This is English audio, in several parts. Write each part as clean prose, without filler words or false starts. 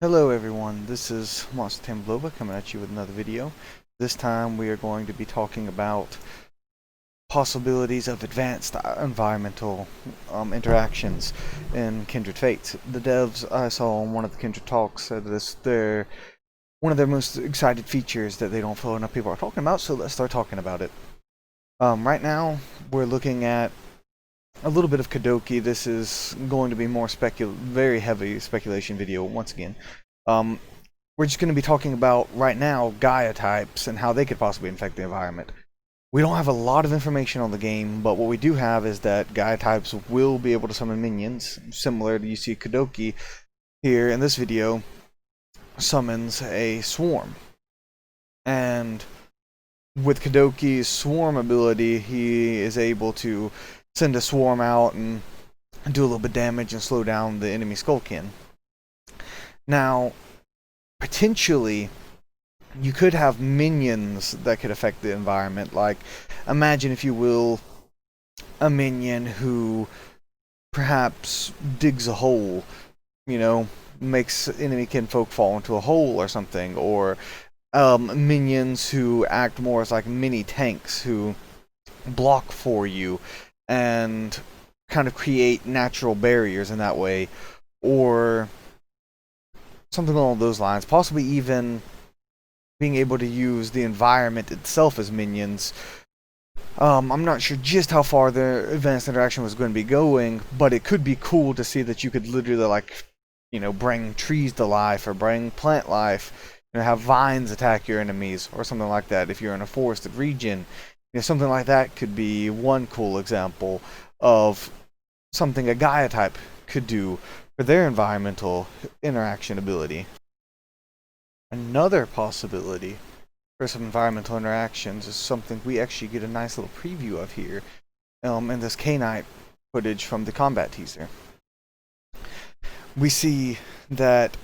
Hello everyone, this is Tamer Bloba coming at you with another video. This time we are going to be talking about possibilities of advanced environmental interactions in Kindred Fates. The devs I saw on one of the Kindred talks said they're one of their most excited features that they don't feel enough people are talking about, so let's start talking about it. Right now we're looking at a little bit of Kadoki. This is going to be more very heavy speculation video once again. Um, we're just going to be talking about, right now, Gaia types and how they could possibly infect the environment. We don't have a lot of information on the game, but what we do have is that Gaia types will be able to summon minions, similar to you see Kadoki here in this video summons a swarm. And with Kadoki's swarm ability, he is able to send a swarm out and do a little bit of damage and slow down the enemy Skullkin. Now, potentially, you could have minions that could affect the environment. Like, imagine, if you will, a minion who perhaps digs a hole, makes enemy kinfolk fall into a hole or something, or minions who act more as like mini tanks who block for you and kind of create natural barriers in that way, or something along those lines. Possibly even being able to use the environment itself as minions. I'm not sure just how far the advanced interaction was going to be going, but it could be cool to see that you could literally, like, bring trees to life or bring plant life, have vines attack your enemies or something like that if you're in a forested region. Something like that could be one cool example of something a Gaia type could do for their environmental interaction ability. Another possibility for some environmental interactions is something we actually get a nice little preview of here in this K-Knight footage from the combat teaser. We see that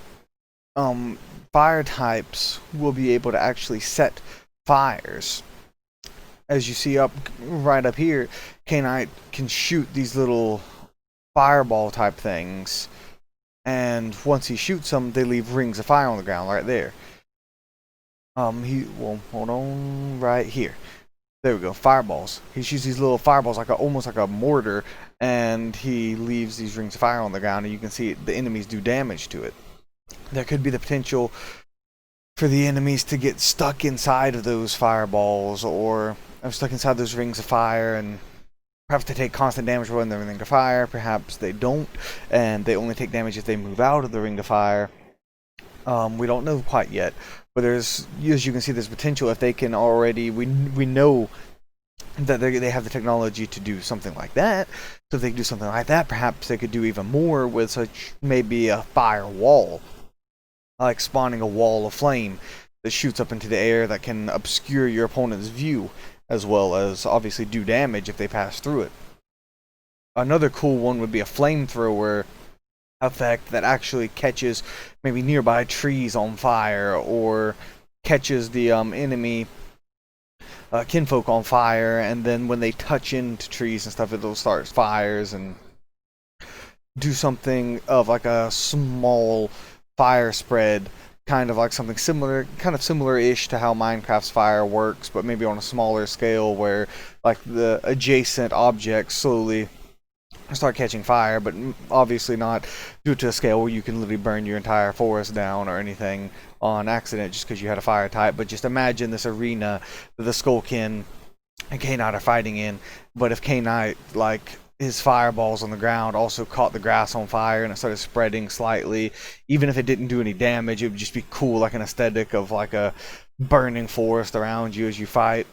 fire types will be able to actually set fires. As you see right up here, K-Knight can shoot these little fireball type things, and once he shoots them, they leave rings of fire on the ground right there. Hold on, right here. There we go, fireballs. He shoots these little fireballs almost like a mortar, and he leaves these rings of fire on the ground, and you can see the enemies do damage to it. There could be the potential for the enemies to get stuck inside of those fireballs, or stuck inside those rings of fire, and perhaps they take constant damage when they're in the ring of fire. Perhaps they don't, and they only take damage if they move out of the ring of fire. We don't know quite yet, but as you can see, there's potential if they can already. We know that they have the technology to do something like that. So if they can do something like that, perhaps they could do even more with such maybe a fire wall, like spawning a wall of flame that shoots up into the air that can obscure your opponent's view, as well as obviously do damage if they pass through it. Another cool one would be a flamethrower effect that actually catches maybe nearby trees on fire, or catches the enemy kinfolk on fire, and then when they touch into trees and stuff, it'll start fires and do something of like a small fire spread, kind of like something similar, kind of similar-ish to how Minecraft's fire works, but maybe on a smaller scale, where like the adjacent objects slowly start catching fire, but obviously not due to a scale where you can literally burn your entire forest down or anything on accident just because you had a fire type. But just imagine this arena that the Skullkin and K-Knight are fighting in, but if K-Knight, like, his fireballs on the ground also caught the grass on fire and it started spreading slightly, even if it didn't do any damage, it would just be cool, like an aesthetic of like a burning forest around you as you fight.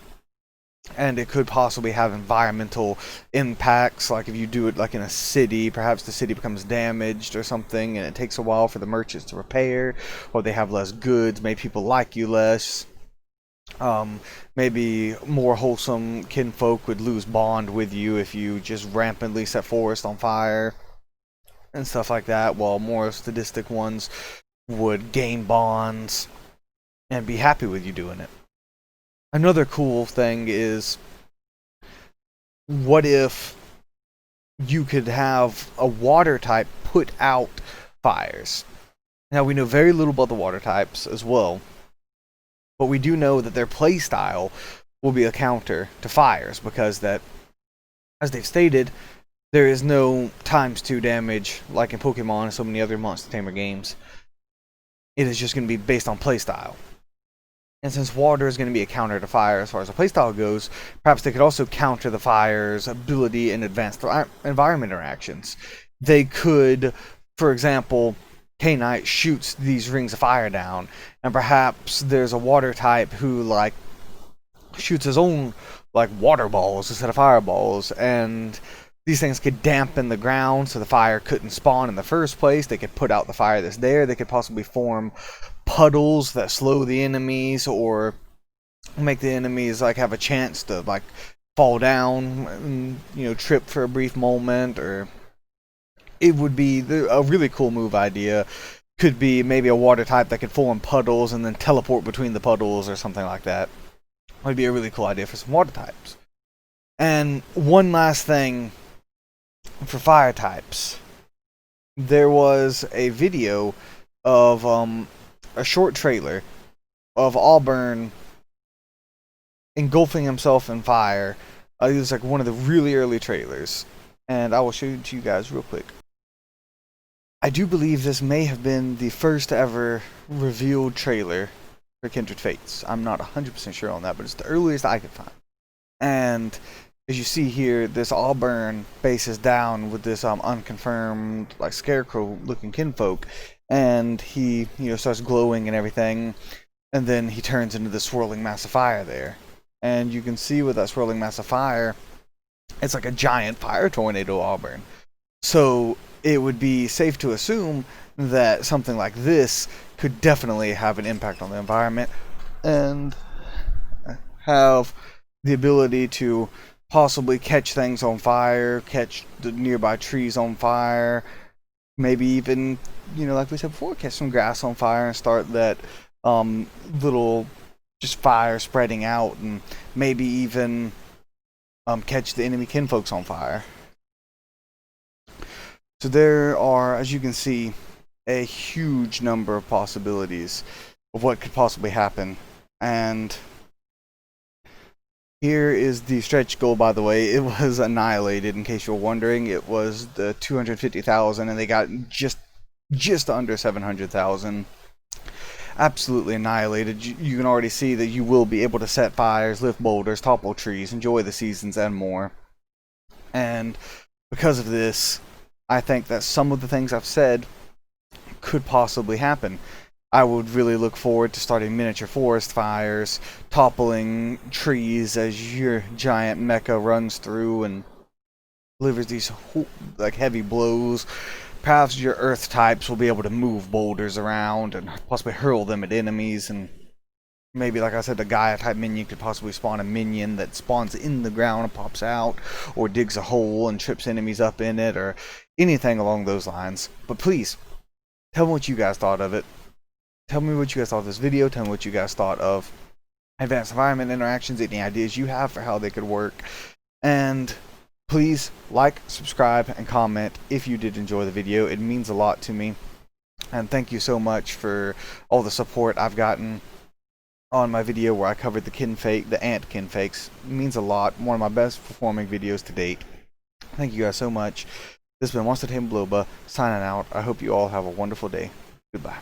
And it could possibly have environmental impacts, like if you do it like in a city, perhaps the city becomes damaged or something, and it takes a while for the merchants to repair, or they have less goods, maybe people like you less. Maybe more wholesome kinfolk would lose bond with you if you just rampantly set forest on fire and stuff like that, while more sadistic ones would gain bonds and be happy with you doing it. Another cool thing is, what if you could have a water type put out fires? Now, we know very little about the water types as well, but we do know that their play style will be a counter to fires, because that, as they've stated, there is no ×2 damage like in Pokemon and so many other Monster Tamer games. It is just going to be based on playstyle. And since water is going to be a counter to fire as far as the playstyle goes, perhaps they could also counter the fire's ability in advanced environment interactions. They could, for example, K-Knight shoots these rings of fire down, and perhaps there's a water type who, like, shoots his own, like, water balls instead of fireballs, and these things could dampen the ground so the fire couldn't spawn in the first place. They could put out the fire that's there. They could possibly form puddles that slow the enemies, or make the enemies like have a chance to like fall down and, you know, trip for a brief moment. Or it would be a really cool move idea. Could be maybe a water type that could form puddles and then teleport between the puddles or something like that. Would be a really cool idea for some water types. And one last thing for fire types, there was a video of a short trailer of Auburn engulfing himself in fire. It was like one of the really early trailers, and I will show it to you guys real quick. I do believe this may have been the first ever revealed trailer for Kindred Fates. I'm not 100% sure on that, but it's the earliest I could find. And as you see here, this Auburn bases down with this unconfirmed, like, scarecrow looking kinfolk, and he, you know, starts glowing and everything, and then he turns into the swirling mass of fire there. And you can see with that swirling mass of fire, it's like a giant fire tornado Auburn. So it would be safe to assume that something like this could definitely have an impact on the environment and have the ability to possibly catch things on fire, catch the nearby trees on fire, maybe even, you know, like we said before, catch some grass on fire and start that little just fire spreading out, and maybe even catch the enemy kinfolks on fire. So there are, as you can see, a huge number of possibilities of what could possibly happen. And here is the stretch goal, by the way. It was annihilated, in case you're wondering. It was the 250,000, and they got just under 700,000. Absolutely annihilated. You can already see that you will be able to set fires, lift boulders, topple trees, enjoy the seasons, and more. And because of this, I think that some of the things I've said could possibly happen. I would really look forward to starting miniature forest fires, toppling trees as your giant mecha runs through and delivers these like heavy blows. Perhaps your earth types will be able to move boulders around and possibly hurl them at enemies, and maybe, like I said, the Gaia type minion could possibly spawn a minion that spawns in the ground and pops out, or digs a hole and trips enemies up in it, or anything along those lines. But please, tell me what you guys thought of it. Tell me what you guys thought of this video. Tell me what you guys thought of advanced environment interactions, any ideas you have for how they could work. And please like, subscribe, and comment if you did enjoy the video. It means a lot to me. And thank you so much for all the support I've gotten on my video where I covered the ant kinfakes. It means a lot. One of my best performing videos to date. Thank you guys so much. This has been Monster Tamer Bloba signing out. I hope you all have a wonderful day. Goodbye.